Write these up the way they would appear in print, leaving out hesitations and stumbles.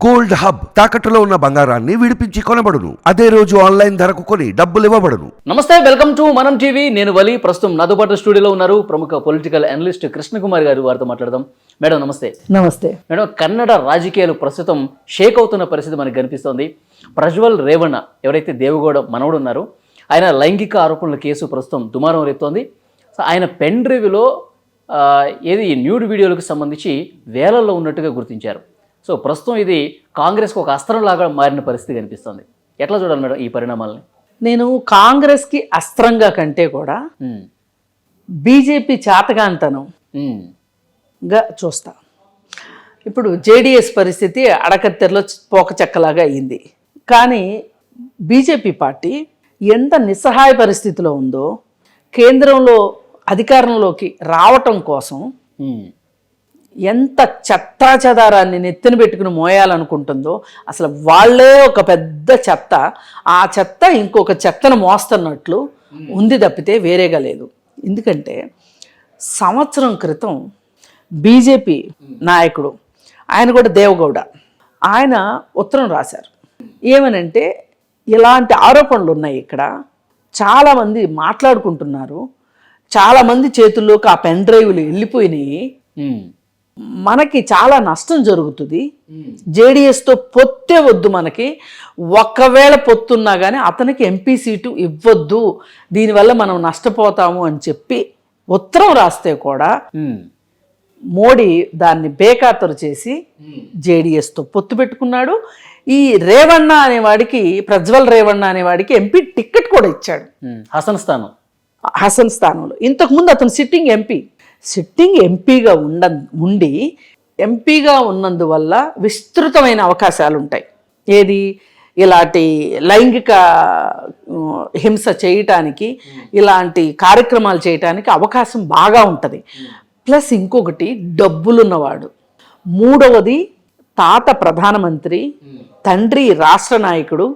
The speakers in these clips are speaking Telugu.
గోల్డ్ హబ్ తాకట్టులో ఉన్న బంగారాన్ని విడిపించి కొనబడును. అదే రోజు ఆన్లైన్ ధరకు కొని డబ్బులు ఇవ్వబడును. నమస్తే, వెల్కమ్ టు మనం టీవీ. నేను వలి. ప్రస్తుతం నాతో పాటు స్టూడియోలో ఉన్నారు ప్రముఖ పొలిటికల్ అనలిస్ట్ కృష్ణకుమార్ గారు. వారితో మాట్లాడదాం. మేడం నమస్తే. నమస్తే మేడం, కన్నడ రాజకీయాలు ప్రస్తుతం షేక్ అవుతున్న పరిస్థితి మనకు కనిపిస్తోంది. ప్రజ్వల్ రేవణ్ణ ఎవరైతే దేవగౌడ మనవడు ఉన్నారో ఆయన లైంగిక ఆరోపణల కేసు ప్రస్తుతం దుమారం రేపుతోంది. సో ఆయన పెన్ డ్రైవ్లో ఏది న్యూడ్ వీడియోలకు సంబంధించి వేలల్లో ఉన్నట్టుగా గుర్తించారు. సో ప్రస్తుతం ఇది కాంగ్రెస్కి ఒక అస్త్రంలాగా మారిన పరిస్థితి కనిపిస్తుంది. ఎట్లా చూడాలి మేడం ఈ పరిణామాలని? నేను కాంగ్రెస్కి అస్త్రంగా కంటే కూడా బీజేపీ చాతగాంతనంగా చూస్తా. ఇప్పుడు జేడిఎస్ పరిస్థితి అడకత్తెరలో పోకచెక్కలాగా అయింది. కానీ బీజేపీ పార్టీ ఎంత నిస్సహాయ పరిస్థితిలో ఉందో, కేంద్రంలో అధికారంలోకి రావటం కోసం ఎంత చెత్తాచెదారాన్ని నెత్తిన పెట్టుకుని మోయాలనుకుంటుందో, అసలు వాళ్ళే ఒక పెద్ద చెత్త, ఆ చెత్త ఇంకొక చెత్తను మోస్తున్నట్లు ఉంది తప్పితే వేరేగా లేదు. ఎందుకంటే సంవత్సరం క్రితం బీజేపీ నాయకుడు, ఆయన కూడా దేవగౌడ, ఆయన ఉత్తరం రాశారు. ఏమనంటే ఇలాంటి ఆరోపణలు ఉన్నాయి, ఇక్కడ చాలామంది మాట్లాడుకుంటున్నారు, చాలామంది చేతుల్లోకి ఆ పెన్ డ్రైవ్లు వెళ్ళిపోయినాయి, మనకి చాలా నష్టం జరుగుతుంది, జేడిఎస్తో పొత్తే వద్దు, మనకి ఒకవేళ పొత్తున్నా కానీ అతనికి ఎంపీ సీటు ఇవ్వద్దు, దీనివల్ల మనం నష్టపోతాము అని చెప్పి ఉత్తరం రాస్తే కూడా మోడీ దాన్ని బేఖాతరు చేసి జేడిఎస్తో పొత్తు పెట్టుకున్నాడు. ఈ రేవణ్ణ అనేవాడికి, ప్రజ్వల్ రేవణ్ణ అనేవాడికి ఎంపీ టికెట్ కూడా ఇచ్చాడు, హసన్ స్థానంలో. ఇంతకుముందు అతను సిట్టింగ్ ఎంపీగా ఉండి ఎంపీగా ఉన్నందువల్ల విస్తృతమైన అవకాశాలు ఉంటాయి. ఏది, ఇలాంటి లైంగిక హింస చేయటానికి, ఇలాంటి కార్యక్రమాలు చేయటానికి అవకాశం బాగా ఉంటుంది. ప్లస్ ఇంకొకటి, డబ్బులున్నవాడు. మూడవది, తాత ప్రధానమంత్రి, తండ్రి రాష్ట్ర నాయకుడు,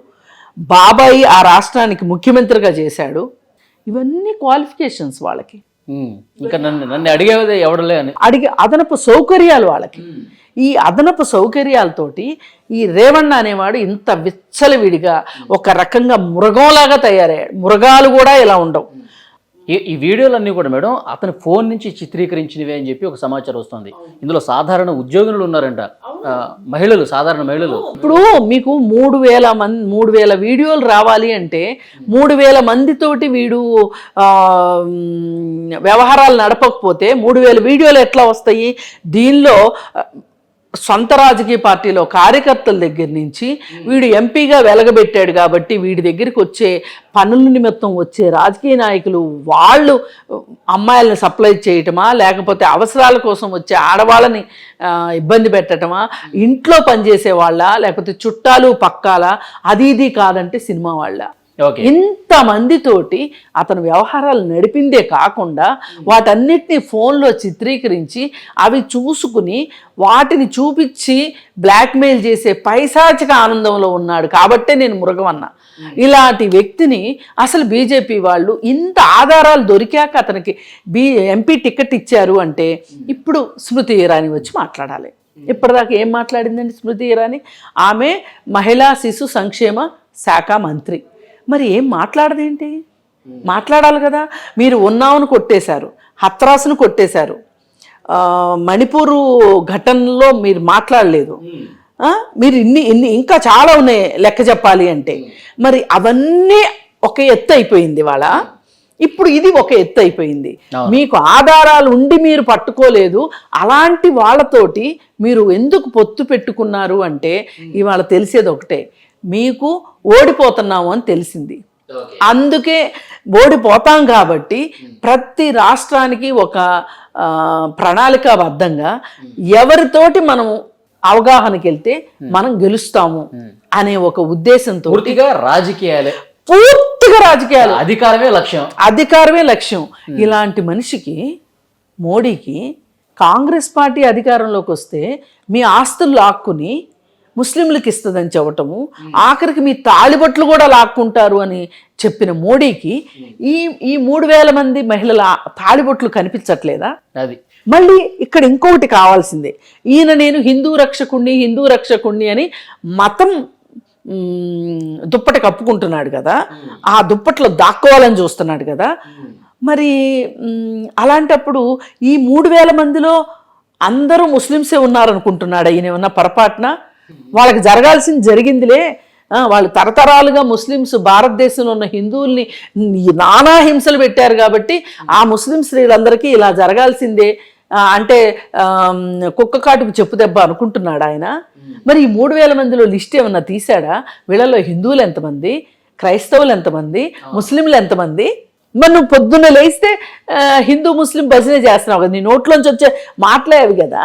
బాబాయి ఆ రాష్ట్రానికి ముఖ్యమంత్రిగా చేశాడు. ఇవన్నీ క్వాలిఫికేషన్స్ వాళ్ళకి. ఇంకా నన్ను అడిగేది ఎవడలే అని అదనపు సౌకర్యాలు వాళ్ళకి. ఈ అదనపు సౌకర్యాలతోటి ఈ రేవణ్ణ అనేవాడు ఇంత విచ్చలవిడిగా ఒక రకంగా మృగంలాగా తయారయ్యాడు. మృగాలు కూడా ఇలా ఉండవు. ఈ వీడియోలన్నీ కూడా మేడం అతని ఫోన్ నుంచి చిత్రీకరించినవే అని చెప్పి ఒక సమాచారం వస్తుంది. ఇందులో సాధారణ ఉద్యోగులు ఉన్నారంట, మహిళలు, సాధారణ మహిళలు. ఇప్పుడు మీకు 3,000 వీడియోలు రావాలి అంటే 3,000 మందితోటి వీడు వ్యవహారాలు నడపకపోతే 3,000 వీడియోలు ఎట్లా వస్తాయి? దీనిలో సొంత రాజకీయ పార్టీలో కార్యకర్తల దగ్గర నుంచి వీడు ఎంపీగా వెలగబెట్టాడు కాబట్టి వీడి దగ్గరికి వచ్చే పనుల నిమిత్తం వచ్చే రాజకీయ నాయకులు వాళ్ళు అమ్మాయిలను సప్లై చేయటమా, లేకపోతే అవసరాల కోసం వచ్చే ఆడవాళ్ళని ఇబ్బంది పెట్టటమా, ఇంట్లో పనిచేసే వాళ్ళ, లేకపోతే చుట్టాలు పక్కాల, అది ఇది కాదంటే సినిమా వాళ్ళ, ఇంతమందితోటి అతను వ్యవహారాలు నడిపిందే కాకుండా వాటన్నిటినీ ఫోన్లో చిత్రీకరించి అవి చూసుకుని వాటిని చూపించి బ్లాక్మెయిల్ చేసే పైశాచిక ఆనందంలో ఉన్నాడు. కాబట్టే నేను మృగమన్నా. ఇలాంటి వ్యక్తిని అసలు బీజేపీ వాళ్ళు ఇంత ఆధారాలు దొరికాక అతనికి ఎంపీ టికెట్ ఇచ్చారు అంటే ఇప్పుడు స్మృతి ఇరానీ వచ్చి మాట్లాడాలి. ఇప్పటిదాకా ఏం మాట్లాడిందండి స్మృతి ఇరానీ? ఆమె మహిళా శిశు సంక్షేమ శాఖ మంత్రి. మరి ఏం మాట్లాడదేంటి? మాట్లాడాలి కదా. మీరు ఉన్నావును కొట్టేశారు, హత్రాసును కొట్టేశారు, మణిపూరు ఘటనలో మీరు మాట్లాడలేదు, మీరు ఇన్ని ఇంకా చాలా ఉన్నాయి లెక్క చెప్పాలి అంటే. మరి అవన్నీ ఒక ఎత్తు అయిపోయింది వాళ్ళ. ఇప్పుడు ఇది ఒక ఎత్తు అయిపోయింది. మీకు ఆధారాలు ఉండి మీరు పట్టుకోలేదు, అలాంటి వాళ్ళతోటి మీరు ఎందుకు పొత్తు పెట్టుకున్నారు అంటే ఇవాళ తెలిసేది ఒకటే, మీకు ఓడిపోతున్నాము అని తెలిసింది. అందుకే ఓడిపోతాం కాబట్టి ప్రతి రాష్ట్రానికి ఒక ప్రణాళికాబద్ధంగా ఎవరితోటి మనం అవగాహనకి వెళ్తే మనం గెలుస్తాము అనే ఒక ఉద్దేశంతో పూర్తిగా రాజకీయాలు, అధికారమే లక్ష్యం. ఇలాంటి మనిషికి, మోడీకి, కాంగ్రెస్ పార్టీ అధికారంలోకి వస్తే మీ ఆస్తులు లాక్కుని ముస్లింలకు ఇస్తుందని చెప్పటము, ఆఖరికి మీ తాళిబొట్లు కూడా లాక్కుంటారు అని చెప్పిన మోడీకి ఈ 3,000 మంది మహిళల తాళిబొట్లు కనిపించట్లేదా? అది మళ్ళీ ఇక్కడ ఇంకొకటి కావాల్సిందే, ఈయన నేను హిందూ రక్షకుణ్ణి అని మతం దుప్పటి కప్పుకుంటున్నాడు కదా, ఆ దుప్పట్లో దాక్కోవాలని చూస్తున్నాడు కదా. మరి అలాంటప్పుడు ఈ 3,000 మందిలో అందరూ ముస్లిమ్సే ఉన్నారనుకుంటున్నాడు ఈయన. ఏమన్నా పొరపాటున వాళ్ళకి జరగాల్సింది జరిగిందిలే. వాళ్ళు తరతరాలుగా ముస్లిమ్స్ భారతదేశంలో ఉన్న హిందువుల్ని నానా హింసలు పెట్టారు కాబట్టి ఆ ముస్లిం స్త్రీలందరికీ ఇలా జరగాల్సిందే అంటే కుక్క కాటుకు చెప్పు దెబ్బ అనుకుంటున్నాడు ఆయన. మరి ఈ 3,000 మందిలో లిస్ట్ ఏమన్నా తీశాడా? వీళ్ళలో హిందువులు ఎంతమంది, క్రైస్తవులు ఎంతమంది, ముస్లింలు ఎంతమంది? మరి నువ్వు పొద్దున్న లేస్తే హిందూ ముస్లిం భజనే చేస్తున్నావు కదా, నీ నోట్లోంచి వచ్చే మాటలే అవి కదా.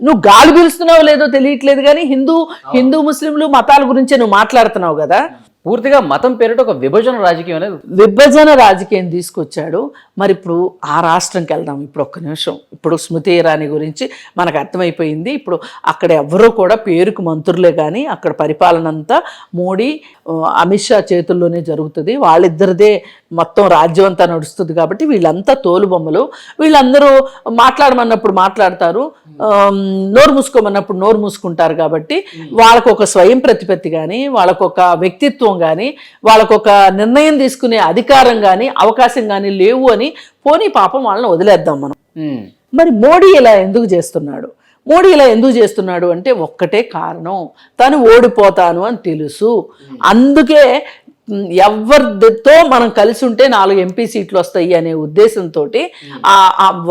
నువ్వు గాలి పీలుస్తున్నావు లేదో తెలియట్లేదు కానీ హిందూ ముస్లింలు మతాల గురించే నువ్వు మాట్లాడుతున్నావు కదా. పూర్తిగా మతం పేరిట ఒక విభజన రాజకీయం అనేది విభజన రాజకీయం తీసుకొచ్చాడు. మరి ఇప్పుడు ఆ రాష్ట్రంకి వెళ్దాం. ఇప్పుడు ఒక్క నిమిషం. ఇప్పుడు స్మృతి ఇరానీ గురించి మనకు అర్థమైపోయింది. ఇప్పుడు అక్కడ ఎవరూ కూడా పేరుకు మంత్రులే కానీ అక్కడ పరిపాలన అంతా మోడీ అమిత్ షా చేతుల్లోనే జరుగుతుంది. వాళ్ళిద్దరిదే మొత్తం రాజ్యం అంతా నడుస్తుంది. కాబట్టి వీళ్ళంతా తోలుబొమ్మలు. వీళ్ళందరూ మాట్లాడమన్నప్పుడు మాట్లాడతారు, నోరు మూసుకోమన్నప్పుడు నోరు మూసుకుంటారు. కాబట్టి వాళ్ళకు ఒక స్వయం ప్రతిపత్తి కానీ, వాళ్ళకొక వ్యక్తిత్వం కానీ, వాళ్ళకొక నిర్ణయం తీసుకునే అధికారం కానీ, అవకాశం కానీ లేవు అని పోనీ పాపం వాళ్ళని వదిలేద్దాం మనం. మరి మోడీ ఇలా ఎందుకు చేస్తున్నాడు అంటే ఒక్కటే కారణం, తను ఓడిపోతాను అని తెలుసు. అందుకే ఎవరితో మనం కలిసి ఉంటే 4 ఎంపీ సీట్లు వస్తాయి అనే ఉద్దేశంతో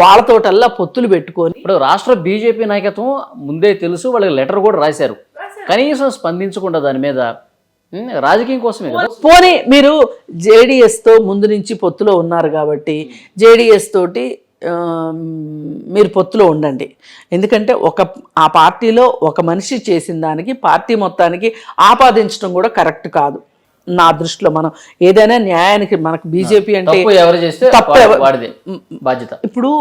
వాళ్ళతోటల్లా పొత్తులు పెట్టుకొని. ఇప్పుడు రాష్ట్ర బీజేపీ నాయకత్వం ముందే తెలుసు, వాళ్ళకి లెటర్ కూడా రాశారు, కనీసం స్పందించకుండా దాని మీద రాజకీయం కోసమే కదా. పోనీ మీరు జేడీఎస్తో ముందు నుంచి పొత్తులో ఉన్నారు కాబట్టి జేడీఎస్ తోటి మీరు పొత్తులో ఉండండి. ఎందుకంటే ఆ పార్టీలో ఒక మనిషి చేసిన దానికి పార్టీ మొత్తానికి ఆపాదించడం కూడా కరెక్ట్ కాదు నా దృష్టిలో. మనం ఏదైనా న్యాయానికి మనకు బీజేపీ అంటే ఎవరు చేస్తే వాడిదే బాధ్యత. ఇప్పుడు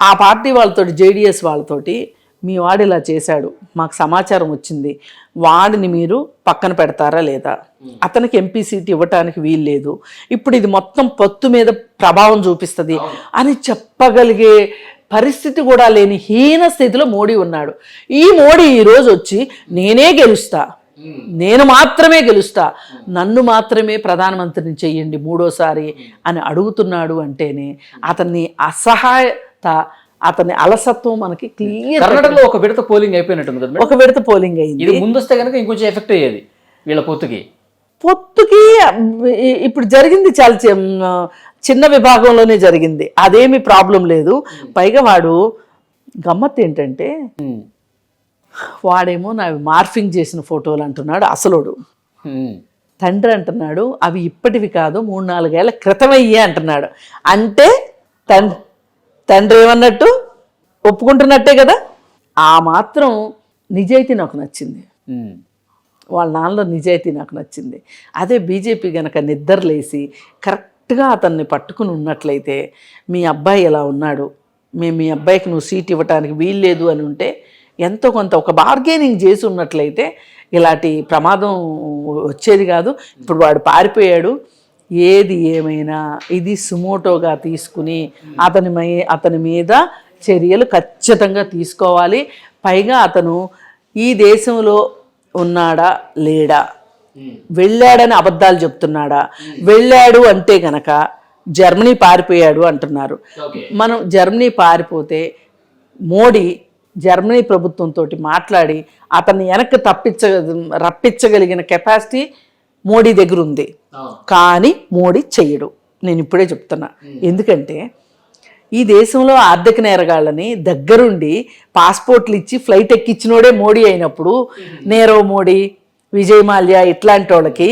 ఆ పార్టీ వాళ్ళతోటి జేడీఎస్ వాళ్ళతోటి మీ వాడు ఇలా చేశాడు, మాకు సమాచారం వచ్చింది, వాడిని మీరు పక్కన పెడతారా లేదా, అతనికి ఎంపీ సీట్ ఇవ్వటానికి వీల్లేదు, ఇప్పుడు ఇది మొత్తం పొత్తు మీద ప్రభావం చూపిస్తుంది అని చెప్పగలిగే పరిస్థితి కూడా లేని హీన స్థితిలో మోడీ ఉన్నాడు. ఈ మోడీ ఈరోజు వచ్చి నేను మాత్రమే గెలుస్తా, నన్ను మాత్రమే ప్రధానమంత్రిని చెయ్యండి 3వ సారి అని అడుగుతున్నాడు అంటేనే అతన్ని అసహాయత, అతని అలసత్వం మనకి క్లియర్. కర్ణాటకలో ఒక విడత పోలింగ్ అయిపోయినట్టుంది కదా, ఒక విడత పోలింగ్ అయింది. ఇది ముందొస్తే కనుక ఇంకొంచెం ఎఫెక్ట్ అయ్యేది వీళ్ళ పొత్తుకి. ఇప్పుడు జరిగింది చాలా చిన్న విభాగంలోనే జరిగింది, అదేమి ప్రాబ్లం లేదు. పైగా వాడు గమ్మత్ ఏంటంటే వాడేమో నావి మార్ఫింగ్ చేసిన ఫోటోలు అంటున్నాడు అసలోడు. తండ్రి అంటున్నాడు అవి ఇప్పటివి కాదు 3-4 ఏళ్ల క్రితమయ్యే అంటున్నాడు. అంటే తండ్రి ఏమన్నట్టు ఒప్పుకుంటున్నట్టే కదా. ఆ మాత్రం నిజాయితీ నాకు నచ్చింది, వాళ్ళ నాన్నలో నిజాయితీ నాకు నచ్చింది. అదే బీజేపీ కనుక నిద్రలేసి కరెక్ట్గా అతన్ని పట్టుకుని ఉన్నట్లయితే, మీ అబ్బాయి ఎలా ఉన్నాడు, మీ అబ్బాయికి నువ్వు సీట్ ఇవ్వటానికి వీల్లేదు అని ఉంటే, ఎంతో కొంత ఒక బార్గెనింగ్ చేసి ఉన్నట్లయితే ఇలాంటి ప్రమాదం వచ్చేది కాదు. ఇప్పుడు వాడు పారిపోయాడు. ఏది ఏమైనా ఇది సుమోటోగా తీసుకుని అతని మీద చర్యలు ఖచ్చితంగా తీసుకోవాలి. పైగా అతను ఈ దేశంలో ఉన్నాడా లేడా, వెళ్ళాడని అబద్ధాలు చెప్తున్నాడా, వెళ్ళాడు అంటే గనక జర్మనీ పారిపోయాడు అంటున్నారు. మనం జర్మనీ పారిపోతే మోడీ జర్మనీ ప్రభుత్వంతో మాట్లాడి అతన్ని వెనక్కి రప్పించగలిగిన కెపాసిటీ మోడీ దగ్గర ఉంది. కానీ మోడీ చెయ్యడు. నేను ఇప్పుడే చెప్తున్నా. ఎందుకంటే ఈ దేశంలో ఆర్థిక నేరగాళ్ళని దగ్గరుండి పాస్పోర్ట్లు ఇచ్చి ఫ్లైట్ ఎక్కించినోడే మోడీ అయినప్పుడు, నీరవ్ మోడీ, విజయ్ మాల్యా ఇట్లాంటి వాళ్ళకి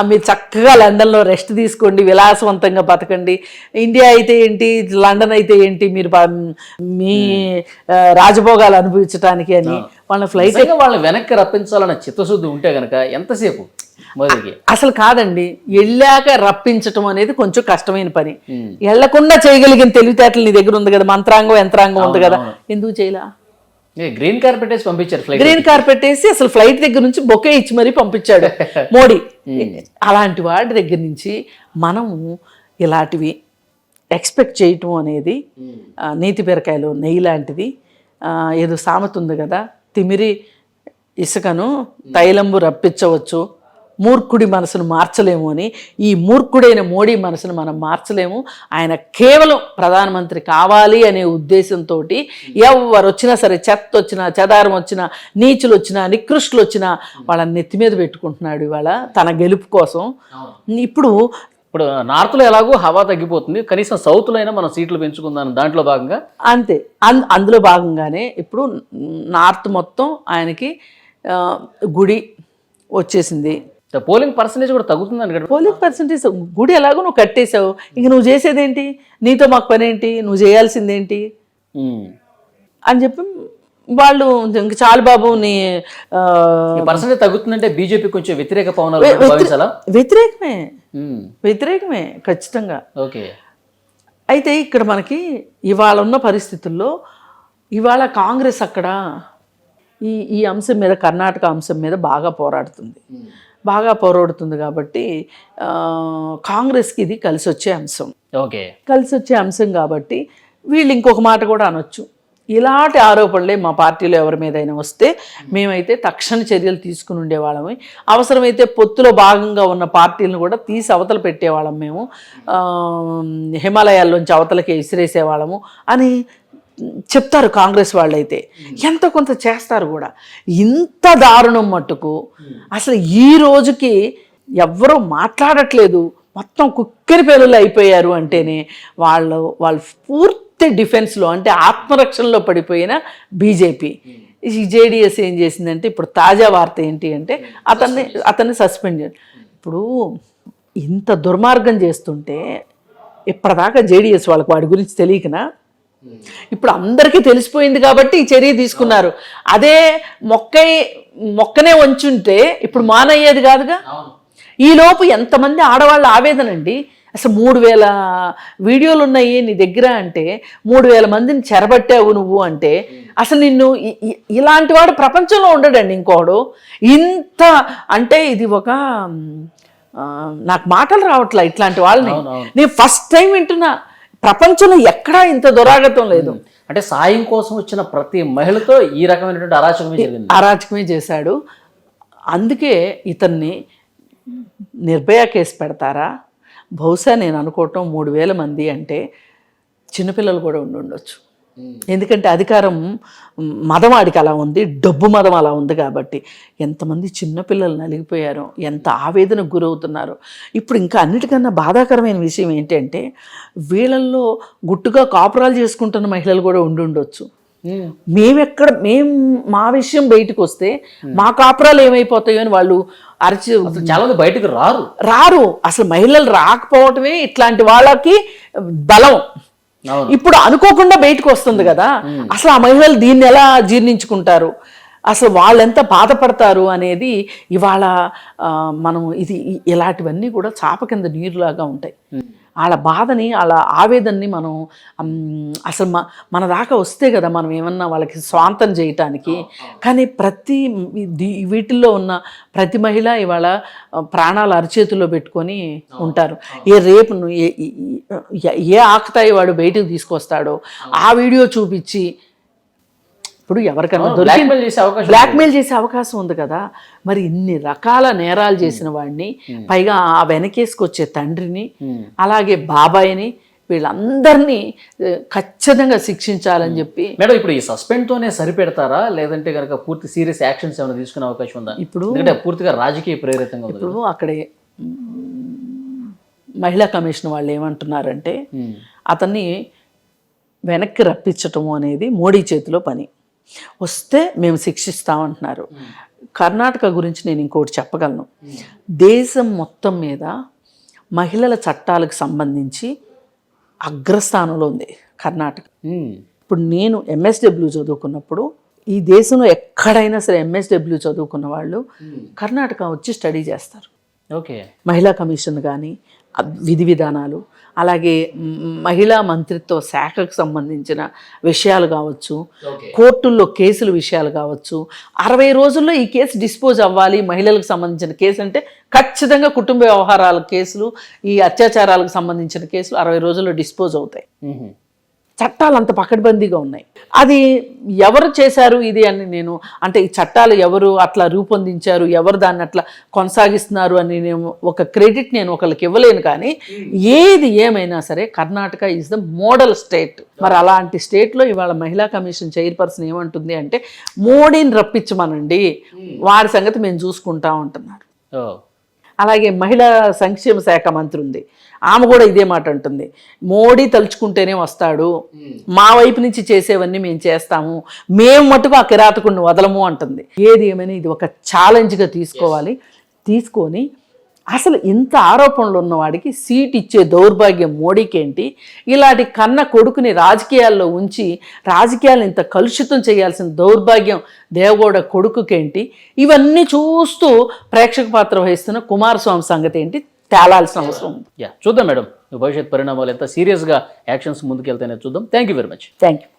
మీరు చక్కగా లండన్లో రెస్ట్ తీసుకోండి, విలాసవంతంగా బతకండి, ఇండియా అయితే ఏంటి లండన్ అయితే ఏంటి, మీరు మీ రాజభోగాలు అనుభవించడానికి అని వాళ్ళ ఫ్లైట్ వాళ్ళని వెనక్కి రప్పించాలన్న చిత్తశుద్ధి ఉంటే కనుక ఎంతసేపు అసలు కాదండి. వెళ్ళాక రప్పించటం అనేది కొంచెం కష్టమైన పని. వెళ్లకుండా చేయగలిగిన తెలివితేటలు నీ దగ్గర ఉంది కదా, మంత్రాంగం యంత్రాంగం ఉంది కదా, ఎందుకు చేయలా? గ్రీన్ కార్పెట్ వేసి పంపించారు. గ్రీన్ కార్పెట్ వేసి అసలు ఫ్లైట్ దగ్గర నుంచి బొకే ఇచ్చి మరీ పంపించాడు మోడీ. అలాంటి వాడి దగ్గర నుంచి మనము ఇలాంటివి ఎక్స్పెక్ట్ చేయటం అనేది నీతి బీరకాయలు నెయ్యి లాంటిది. ఏదో సామెత ఉంది కదా, తిమిరి ఇసుకను తైలంబు రప్పించవచ్చు, మూర్ఖుడి మనసును మార్చలేము అని. ఈ మూర్ఖుడైన మోడీ మనసును మనం మార్చలేము. ఆయన కేవలం ప్రధానమంత్రి కావాలి అనే ఉద్దేశంతో ఎవరు వచ్చినా సరే, చెత్త వచ్చినా, చెదారం వచ్చినా, నీచులు వచ్చినా, నికృష్టులు వచ్చినా వాళ్ళని నెత్తి మీద పెట్టుకుంటున్నాడు ఇవాళ తన గెలుపు కోసం. ఇప్పుడు నార్త్లో ఎలాగో హవా తగ్గిపోతుంది, కనీసం సౌత్లో అయినా మనం సీట్లు పెంచుకుందాం దాంట్లో భాగంగా అంతే. అందులో భాగంగానే ఇప్పుడు నార్త్ మొత్తం ఆయనకి గుడి వచ్చేసింది. పోలింగ్ పర్సంటేజ్ కూడా తగ్గుతుంది. పోలింగ్ పర్సంటేజ్ గుడి ఎలాగో నువ్వు కట్టేశావు, ఇంక నువ్వు చేసేదేంటి, నీతో మాకు పని ఏంటి, నువ్వు చేయాల్సిందేంటి అని చెప్పి వాళ్ళు ఇంక చాలు బాబు నీ పర్సంటేజ్ తగ్గుతుందంటే బీజేపీ కొంచెం వ్యతిరేక పవనాలు వ్యతిరేకమే ఖచ్చితంగా. ఓకే. అయితే ఇక్కడ మనకి ఇవాళ ఉన్న పరిస్థితుల్లో ఇవాళ కాంగ్రెస్ అక్కడ ఈ అంశం మీద, కర్ణాటక అంశం మీద బాగా పోరాడుతుంది కాబట్టి కాంగ్రెస్కి ఇది కలిసి వచ్చే అంశం. ఓకే, కలిసి వచ్చే అంశం కాబట్టి వీళ్ళు ఇంకొక మాట కూడా అనొచ్చు, ఇలాంటి ఆరోపణలే మా పార్టీలో ఎవరి మీదైనా వస్తే మేమైతే తక్షణ చర్యలు తీసుకుని ఉండేవాళ్ళము, అవసరమైతే పొత్తులో భాగంగా ఉన్న పార్టీలను కూడా తీసి అవతల పెట్టేవాళ్ళం, మేము హిమాలయాల్లోంచి అవతలకే విసిరేసేవాళ్ళము అని చెప్తారు కాంగ్రెస్ వాళ్ళైతే. ఎంత కొంత చేస్తారు కూడా. ఇంత దారుణం మట్టుకు అసలు ఈ రోజుకి ఎవ్వరూ మాట్లాడట్లేదు, మొత్తం కుక్కిరి పేరులు అయిపోయారు అంటేనే వాళ్ళు పూర్తి డిఫెన్స్లో, అంటే ఆత్మరక్షణలో పడిపోయిన బీజేపీ. ఈ జేడీఎస్ ఏం చేసిందంటే ఇప్పుడు తాజా వార్త ఏంటి అంటే అతన్ని సస్పెండ్ చేయాలి. ఇప్పుడు ఇంత దుర్మార్గం చేస్తుంటే ఇప్పటిదాకా జేడీఎస్ వాళ్ళకి వాడి గురించి తెలియకనా, ఇప్పుడు అందరికీ తెలిసిపోయింది కాబట్టి ఈ చర్య తీసుకున్నారు. అదే మొక్కనే వంచుంటే ఇప్పుడు మానయ్యేది కాదుగా. ఈలోపు ఎంతమంది ఆడవాళ్ళ ఆవేదన అండి. అసలు 3000 వీడియోలు ఉన్నాయి నీ దగ్గర అంటే, 3000 మందిని చెరబట్టావు నువ్వు అంటే, అసలు నిన్ను ఇలాంటి వాడు ప్రపంచంలో ఉండడండి ఇంకోడు. ఇంత అంటే ఇది ఒక నాకు మాటలు రావట్లే ఇట్లాంటి వాళ్ళని. నేను ఫస్ట్ టైం వింటున్నా, ప్రపంచంలో ఎక్కడా ఇంత దురాగతం లేదు. అంటే సాయం కోసం వచ్చిన ప్రతి మహిళతో ఈ రకమైనటువంటి అరాచకమే చేశాడు. అందుకే ఇతన్ని నిర్భయ కేసు పెడతారా? బహుశా నేను అనుకోవటం 3000 మంది అంటే చిన్నపిల్లలు కూడా ఉండొచ్చు. ఎందుకంటే అధికారం మదం ఆడికి అలా ఉంది, డబ్బు మదం అలా ఉంది కాబట్టి ఎంతమంది చిన్నపిల్లలు నలిగిపోయారో, ఎంత ఆవేదనకు గురవుతున్నారో. ఇప్పుడు ఇంకా అన్నిటికన్నా బాధాకరమైన విషయం ఏంటంటే వీళ్ళల్లో గుట్టుగా కాపురాలు చేసుకుంటున్న మహిళలు కూడా ఉండొచ్చు. మా విషయం బయటకు వస్తే మా కాపురాలు ఏమైపోతాయో అని వాళ్ళు చాలా మంది బయటకు రారు. అసలు మహిళలు రాకపోవటమే ఇట్లాంటి వాళ్ళకి బలం. ఇప్పుడు అనుకోకుండా బయటకు వస్తుంది కదా, అసలు ఆ మహిళలు దీన్ని ఎలా జీర్ణించుకుంటారు, అసలు వాళ్ళు ఎంత బాధపడతారు అనేది ఇవాళ మనం ఇలాంటివన్నీ కూడా చాప కింద నీరులాగా ఉంటాయి. వాళ్ళ బాధని, వాళ్ళ ఆవేదనని మనం అసలు మన దాకా వస్తే కదా మనం ఏమన్నా వాళ్ళకి స్వాంతం చేయటానికి. కానీ వీటిల్లో ఉన్న ప్రతి మహిళ ఇవాళ ప్రాణాలు అరచేతుల్లో పెట్టుకొని ఉంటారు. రేపు ఏ ఆకతాయి వాడు బయటకు తీసుకొస్తాడో ఆ వీడియో చూపించి ఇప్పుడు ఎవరికైనా బ్లాక్మెయిల్ చేసే అవకాశం ఉంది కదా. మరి ఇన్ని రకాల నేరాలు చేసిన వాడిని, పైగా ఆ వెనకేసుకొచ్చే తండ్రిని, అలాగే బాబాయిని, వీళ్ళందరినీ ఖచ్చితంగా శిక్షించాలని చెప్పి. మేడం, ఇప్పుడు ఈ సస్పెండ్ తోనే సరిపెడతారా, లేదంటే కనుక పూర్తి సీరియస్ యాక్షన్స్ ఏమైనా తీసుకునే అవకాశం ఉందా? ఇప్పుడు పూర్తిగా రాజకీయ ప్రేరితంగా ఉంది. ఇప్పుడు అక్కడే మహిళా కమిషన్ వాళ్ళు ఏమంటున్నారంటే అతన్ని వెనక్కి రప్పించటము అనేది మోడీ చేతిలో పని, వస్తే మేము శిక్షిస్తామంటున్నారు. కర్ణాటక గురించి నేను ఇంకోటి చెప్పగలను. దేశం మొత్తం మీద మహిళల చట్టాలకు సంబంధించి అగ్రస్థానంలో ఉంది కర్ణాటక. ఇప్పుడు నేను MSW చదువుకున్నప్పుడు ఈ దేశంలో ఎక్కడైనా సరే MSW చదువుకున్న వాళ్ళు కర్ణాటక వచ్చి స్టడీ చేస్తారు. ఓకే. మహిళా కమిషన్ కానీ విధి విధానాలు, అలాగే మహిళా మంత్రిత్వ శాఖకు సంబంధించిన విషయాలు కావచ్చు, కోర్టుల్లో కేసుల విషయాలు కావచ్చు. 60 రోజుల్లో ఈ కేసు డిస్పోజ్ అవ్వాలి. మహిళలకు సంబంధించిన కేసు అంటే ఖచ్చితంగా కుటుంబ వ్యవహారాల కేసులు, ఈ అత్యాచారాలకు సంబంధించిన కేసులు 60 రోజుల్లో డిస్పోజ్ అవుతాయి. చట్టాలు అంత పకడ్బందీగా ఉన్నాయి. అది ఎవరు చేశారు ఇది అని నేను అంటే ఈ చట్టాలు ఎవరు అట్లా రూపొందించారు, ఎవరు దాన్ని అట్లా కొనసాగిస్తున్నారు అని నేను ఒక క్రెడిట్ నేను ఒకరికి ఇవ్వలేను. కానీ ఏది ఏమైనా సరే Karnataka is the model state. మరి అలాంటి స్టేట్లో ఇవాళ మహిళా కమిషన్ చైర్పర్సన్ ఏమంటుంది అంటే మోడీని రప్పించమనండి, వాడి సంగతి మేము చూసుకుంటా ఉంటున్నారు. అలాగే మహిళా సంక్షేమ శాఖ మంత్రి ఉంది, ఆమె కూడా ఇదే మాట అంటుంది, మోడీ తలుచుకుంటేనే వస్తాడు, మా వైపు నుంచి చేసేవన్నీ మేము చేస్తాము, మేము మటుకు ఆ కిరాతకుడిని వదలము అంటుంది. ఏది ఏమైనా ఇది ఒక ఛాలెంజ్గా తీసుకోవాలి. తీసుకొని అసలు ఇంత ఆరోపణలు ఉన్నవాడికి సీట్ ఇచ్చే దౌర్భాగ్యం మోడీకి ఏంటి? ఇలాంటి కన్న కొడుకుని రాజకీయాల్లో ఉంచి రాజకీయాలను ఇంత కలుషితం చేయాల్సిన దౌర్భాగ్యం దేవగౌడ కొడుకుకేంటి? ఇవన్నీ చూస్తూ ప్రేక్షక పాత్ర వహిస్తున్న కుమారస్వామి సంగతి ఏంటి తేలాల్సిన అవసరం ఉంది. చూద్దాం మేడం, భవిష్యత్ పరిణామాలు ఎంత సీరియస్గా యాక్షన్స్ ముందుకెళ్తాయనే చూద్దాం. Thank you very much. Thank you.